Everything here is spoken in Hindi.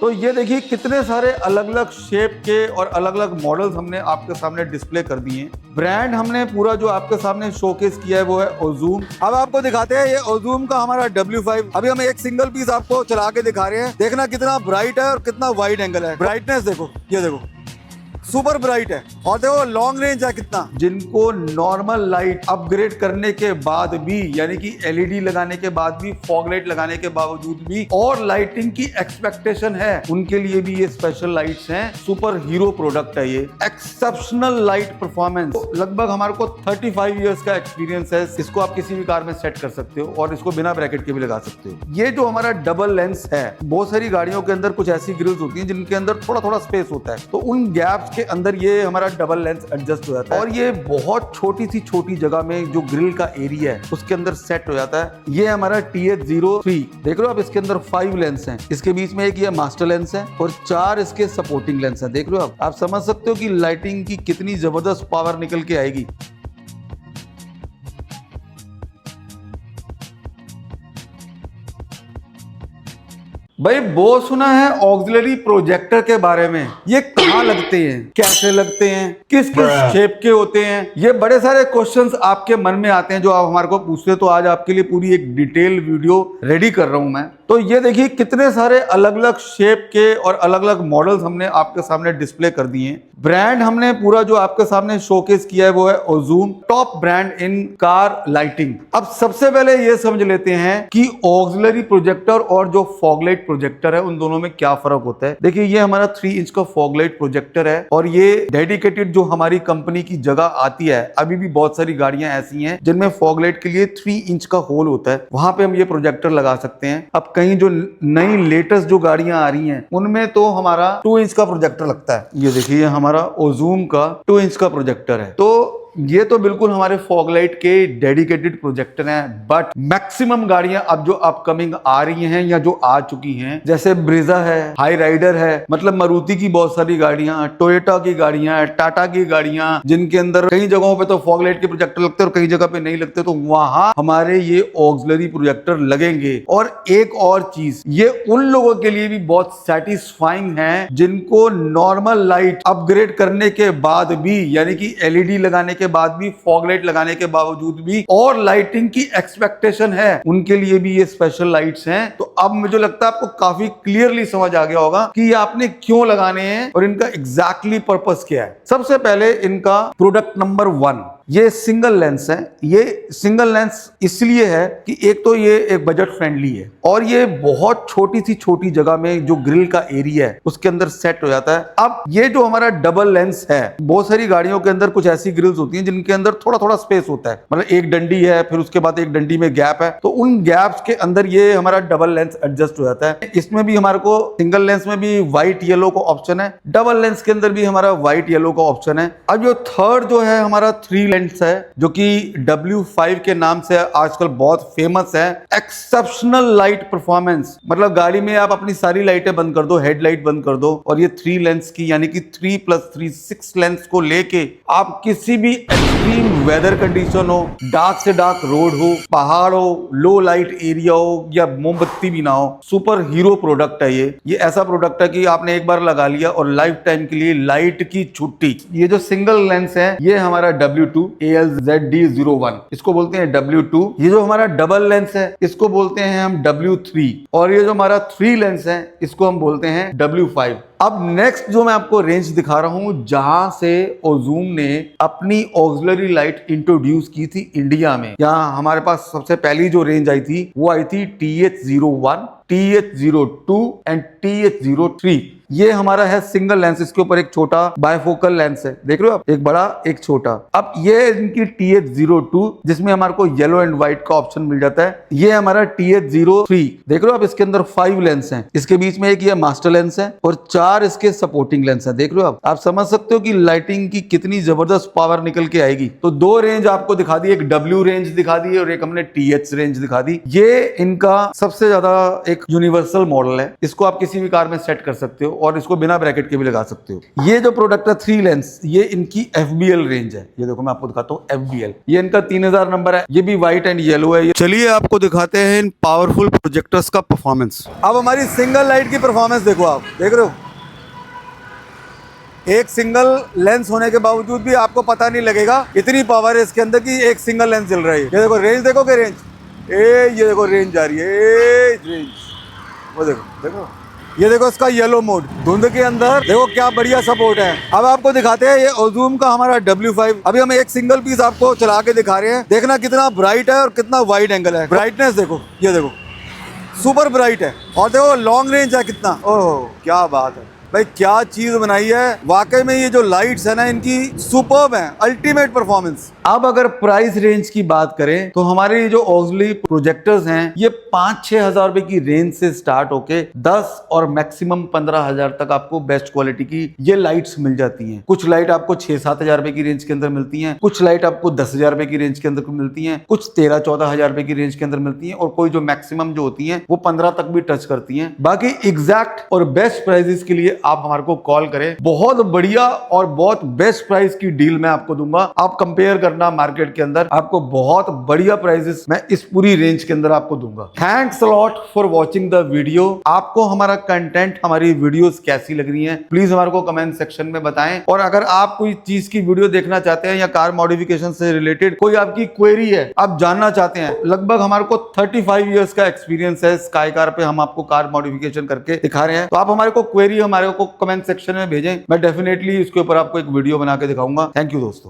तो ये देखिए कितने सारे अलग अलग शेप के और अलग अलग मॉडल्स हमने आपके सामने डिस्प्ले कर दिए हैं। ब्रांड हमने पूरा जो आपके सामने शोकेस किया है वो है ओजूम। अब आपको दिखाते हैं ये ओजूम का हमारा W5। अभी हम एक सिंगल पीस आपको चला के दिखा रहे हैं। देखना कितना ब्राइट है और कितना वाइड एंगल है। ब्राइटनेस देखो, ये देखो सुपर ब्राइट है और देखो लॉन्ग रेंज है कितना। जिनको नॉर्मल लाइट अपग्रेड करने के बाद भी, यानी कि एलईडी लगाने के बाद भी, फॉग लाइट लगाने के बावजूद भी और लाइटिंग की एक्सपेक्टेशन है, उनके लिए भी ये स्पेशल लाइट्स हैं। सुपर हीरो प्रोडक्ट है ये, एक्सेप्शनल लाइट परफॉर्मेंस। तो लगभग हमारे को 35 इयर्स का एक्सपीरियंस है। इसको आप किसी भी कार में सेट कर सकते हो और इसको बिना ब्रैकेट के भी लगा सकते हो। ये जो हमारा डबल लेंस है, बहुत सारी गाड़ियों के अंदर कुछ ऐसी ग्रिल्स होती हैं जिनके अंदर थोड़ा थोड़ा स्पेस होता है, तो उन गैप्स के अंदर ये हमारा डबल लेंस एडजस्ट हो जाता है और ये बहुत छोटी जगह में जो ग्रिल का एरिया है उसके अंदर सेट हो जाता है। ये हमारा TH03 देख रहे हो आप, इसके अंदर 5 लेंस हैं। इसके बीच में एक ये मास्टर लेंस है और 4 इसके सपोर्टिंग लेंस हैं। देख रहे हो आप समझ सकते हो कि लाइटिंग की कितनी जबरदस्त पावर निकल के आएगी। भाई बहुत सुना है ऑक्सिलरी प्रोजेक्टर के बारे में। ये कहाँ लगते हैं, कैसे लगते हैं, किस किस शेप के होते हैं, ये बड़े सारे क्वेश्चंस आपके मन में आते हैं जो आप हमारे को पूछते हैं। तो आज आपके लिए पूरी एक डिटेल वीडियो रेडी कर रहा हूं मैं। तो ये देखिए कितने सारे अलग अलग शेप के और अलग अलग मॉडल्स हमने आपके सामने डिस्प्ले कर दिए हैं। ब्रांड हमने पूरा जो आपके सामने शोकेस किया है वो है ओजूम, top brand in car lighting. अब सबसे पहले ये समझ लेते हैं कि ऑक्सिलरी प्रोजेक्टर और जो फॉग लाइट प्रोजेक्टर है उन दोनों में क्या फर्क होता है। देखिए ये हमारा 3 इंच का फॉग लाइट प्रोजेक्टर है और ये डेडिकेटेड जो हमारी कंपनी की जगह आती है, अभी भी बहुत सारी गाड़ियां ऐसी हैं जिनमें फॉग लाइट के लिए 3 इंच का होल होता है, वहां पे हम ये प्रोजेक्टर लगा सकते हैं। अब कहीं जो नई लेटेस्ट जो गाड़ियां आ रही हैं उनमें तो हमारा 2 इंच का प्रोजेक्टर लगता है। ये देखिए हमारा ओजूम का 2 इंच का प्रोजेक्टर है। तो ये तो बिल्कुल हमारे फॉग लाइट के डेडिकेटेड प्रोजेक्टर हैं, बट मैक्सिमम गाड़ियां अब जो अपकमिंग आ रही हैं या जो आ चुकी हैं, जैसे ब्रीजा है, हाई राइडर है, मतलब मारुति की बहुत सारी गाड़ियां, टोयोटा की गाड़ियां, टाटा की गाड़ियां, जिनके अंदर कई जगहों पे तो फॉग लाइट के प्रोजेक्टर लगते हैं और कई जगह पे नहीं लगते, तो वहां हमारे ये ऑक्सिलरी प्रोजेक्टर लगेंगे। और एक और चीज, ये उन लोगों के लिए भी बहुत सेटिस्फाइंग है जिनको नॉर्मल लाइट अपग्रेड करने के बाद भी, यानी कि एलईडी लगाने के बाद भी, फॉग लाइट लगाने के बावजूद भी और लाइटिंग की एक्सपेक्टेशन है, उनके लिए भी ये स्पेशल लाइट्स हैं। तो अब मुझे लगता है आपको काफी क्लियरली समझ आ गया होगा कि ये आपने क्यों लगाने हैं और इनका एग्जैक्टली पर्पस क्या है। सबसे पहले इनका प्रोडक्ट नंबर 1, ये सिंगल लेंस है। ये सिंगल लेंस इसलिए है कि एक तो ये एक बजट फ्रेंडली है और ये बहुत छोटी जगह में जो ग्रिल का एरिया है उसके अंदर सेट हो जाता है। अब ये जो हमारा डबल लेंस है, बहुत सारी गाड़ियों के अंदर कुछ ऐसी ग्रिल्स होती हैं जिनके अंदर थोड़ा थोड़ा स्पेस होता है, मतलब एक डंडी है फिर उसके बाद एक डंडी में गैप है, तो उन गैप्स के अंदर ये हमारा डबल लेंस एडजस्ट हो जाता है। इसमें भी हमारे को सिंगल लेंस में भी व्हाइट येलो का ऑप्शन है, डबल लेंस के अंदर भी हमारा व्हाइट येलो का ऑप्शन है। अब जो थर्ड जो है हमारा 3 लेंस है जो कि W5 के नाम से आजकल बहुत फेमस है। एक्सेप्शनल लाइट परफॉर्मेंस, मतलब गाड़ी में आप अपनी सारी लाइटें बंद कर दो, हेडलाइट बंद कर दो और ये 3 लेंस की, यानी कि 3+3 6 लेंस को लेके आप किसी भी एक्सट्रीम वेदर कंडीशन हो, डार्क से डार्क रोड हो, पहाड़ हो, लो लाइट एरिया हो या मोमबत्ती भी ना हो, सुपर हीरो प्रोडक्ट है ये ऐसा प्रोडक्ट है कि आपने एक बार लगा लिया और लाइफ टाइम के लिए लाइट की छुट्टी। ये जो सिंगल लेंस है ये हमारा W2 ALZD01, इसको बोलते हैं W2। ये जो हमारा डबल लेंस है इसको बोलते हैं हम W3 और ये जो हमारा 3 लेंस है इसको हम बोलते हैं W5। अब नेक्स्ट जो मैं आपको रेंज दिखा रहा हूं जहां से ओजूम ने अपनी ऑक्सिलरी लाइट इंट्रोड्यूस की थी इंडिया में। यहाँ हमारे पास सबसे पहली जो रेंज आई थी वो आई थी TH01, TH02 एंड TH03। ये हमारा है सिंगल लेंस, इसके ऊपर एक छोटा बायफोकल लेंस है, देख रहे हो आप, एक बड़ा एक छोटा। अब ये इनकी TH02 जिसमें हमारे को येलो एंड व्हाइट का ऑप्शन मिल जाता है। ये हमारा TH03 देख रहे हो आप, इसके अंदर 5 लेंस हैं। इसके बीच में एक ये मास्टर लेंस है और 4 इसके सपोर्टिंग लेंस है। देख रहे हो आप समझ सकते हो कि लाइटिंग की कितनी जबरदस्त पावर निकल के आएगी। तो 2 रेंज आपको दिखा दी, एक W रेंज दिखा दी और एक हमने TH रेंज दिखा दी। ये इनका सबसे ज्यादा एक यूनिवर्सल मॉडल है, इसको आप किसी भी कार में सेट कर सकते हो और इसको बिना ब्रैकेट के भी लगा सकते हो। ये जो प्रोडक्ट है 3 लेंस, ये इनकी FBL रेंज है। ये देखो मैं आपको दिखाता हूँ FBL, ये इनका 3000 नंबर है। ये भी व्हाइट एंड येलो है। चलिए आपको दिखाते हैं इन पावरफुल प्रोजेक्टर्स का परफॉर्मेंस। अब हमारी सिंगल लाइट की परफॉर्मेंस देखो, आप देख रहे हो, एक सिंगल लेंस होने के बावजूद भी आपको पता नहीं लगेगा इतनी पावर है इसके अंदर कि एक सिंगल लेंस जल रही है। ये देखो रेंज, देखो कि रेंज, ये देखो रेंज जा रही है, रेंज वो देखो, देखो ये देखो इसका येलो मोड, धुंध के अंदर देखो क्या बढ़िया सपोर्ट है। अब आपको दिखाते हैं ये ओजूम का हमारा W5। अभी हम एक सिंगल पीस आपको चला के दिखा रहे हैं, देखना कितना ब्राइट है और कितना वाइड एंगल है। ब्राइटनेस देखो, ये देखो सुपर ब्राइट है, और देखो लॉन्ग रेंज है कितना। ओह क्या बात है भाई, क्या चीज बनाई है वाकई में। ये जो लाइट्स है ना इनकी सुपर्ब है, अल्टीमेट परफॉर्मेंस। अब अगर प्राइस रेंज की बात करें तो हमारे जो ऑक्सली प्रोजेक्टर्स हैं ये 5-6 हजार रुपए की रेंज से स्टार्ट होके 10 और मैक्सिमम 15 हजार तक आपको बेस्ट क्वालिटी की ये लाइट्स मिल जाती हैं। कुछ लाइट आपको 6-7 हजार रुपए की रेंज के अंदर मिलती हैं, कुछ लाइट आपको 10 हजार रुपए की रेंज के अंदर मिलती हैं, कुछ 13-14 हजार रुपए की रेंज के अंदर मिलती हैं, और कोई जो मैक्सिमम जो होती हैं वो 15 तक भी टच करती हैं। बाकी एग्जैक्ट और बेस्ट प्राइसेस के लिए आप हमारे को कॉल करें, बहुत बढ़िया और बहुत बेस्ट प्राइस की डील मैं आपको दूंगा। आप कंपेयर करना मार्केट के अंदर, आपको बहुत बढ़िया प्राइसेस मैं इस पूरी रेंज के अंदर आपको दूंगा। Thanks a lot for watching the video. आपको हमारा कंटेंट, हमारी वीडियोस कैसी लग रही हैं प्लीज हमारे को कमेंट सेक्शन में बताएं। और अगर आप कोई चीज की वीडियो देखना चाहते हैं या कार मॉडिफिकेशन से रिलेटेड कोई आपकी क्वेरी है, आप जानना चाहते हैं, लगभग हमारे को 35 इयर्स का एक्सपीरियंस है स्काई कार पे, हम आपको कार मॉडिफिकेशन करके दिखा रहे हैं। तो आप हमारे को क्वेरी हमारे को कमेंट सेक्शन में भेजें, मैं डेफिनेटली इसके ऊपर आपको एक वीडियो बना के दिखाऊंगा। थैंक यू दोस्तों।